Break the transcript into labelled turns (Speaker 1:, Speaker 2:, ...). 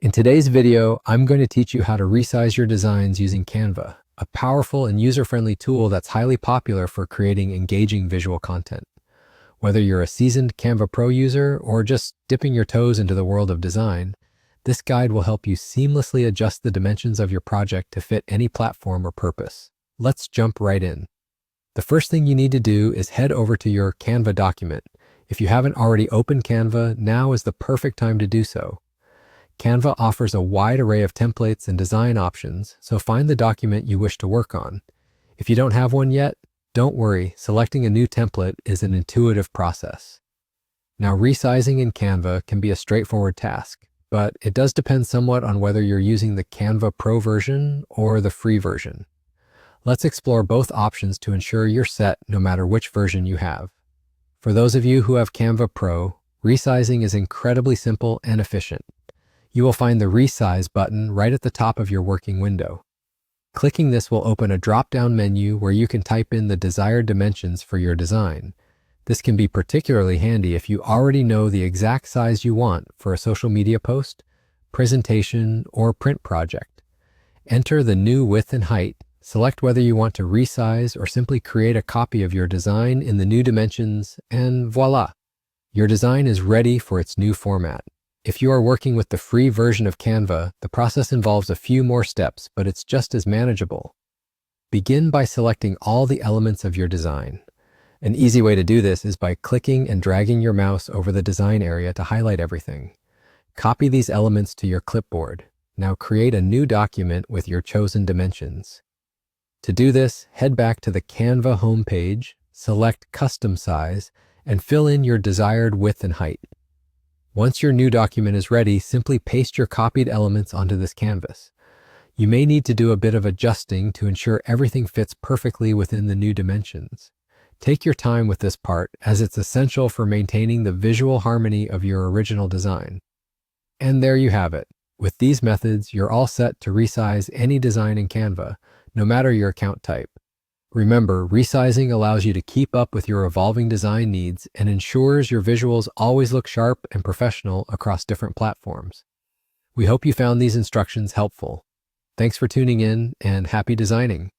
Speaker 1: In today's video, I'm going to teach you how to resize your designs using Canva, a powerful and user-friendly tool that's highly popular for creating engaging visual content. Whether you're a seasoned Canva Pro user or just dipping your toes into the world of design, this guide will help you seamlessly adjust the dimensions of your project to fit any platform or purpose. Let's jump right in. The first thing you need to do is head over to your Canva document. If you haven't already opened Canva, now is the perfect time to do so. Canva offers a wide array of templates and design options, so find the document you wish to work on. If you don't have one yet, don't worry, selecting a new template is an intuitive process. Now, resizing in Canva can be a straightforward task, but it does depend somewhat on whether you're using the Canva Pro version or the free version. Let's explore both options to ensure you're set no matter which version you have. For those of you who have Canva Pro, resizing is incredibly simple and efficient. You will find the Resize button right at the top of your working window. Clicking this will open a drop-down menu where you can type in the desired dimensions for your design. This can be particularly handy if you already know the exact size you want for a social media post, presentation, or print project. Enter the new width and height, select whether you want to resize or simply create a copy of your design in the new dimensions, and voila! Your design is ready for its new format. If you are working with the free version of Canva, the process involves a few more steps, but it's just as manageable. Begin by selecting all the elements of your design. An easy way to do this is by clicking and dragging your mouse over the design area to highlight everything. Copy these elements to your clipboard. Now create a new document with your chosen dimensions. To do this, head back to the Canva homepage, select Custom Size, and fill in your desired width and height. Once your new document is ready, simply paste your copied elements onto this canvas. You may need to do a bit of adjusting to ensure everything fits perfectly within the new dimensions. Take your time with this part, as it's essential for maintaining the visual harmony of your original design. And there you have it. With these methods, you're all set to resize any design in Canva, no matter your account type. Remember, resizing allows you to keep up with your evolving design needs and ensures your visuals always look sharp and professional across different platforms. We hope you found these instructions helpful. Thanks for tuning in and happy designing.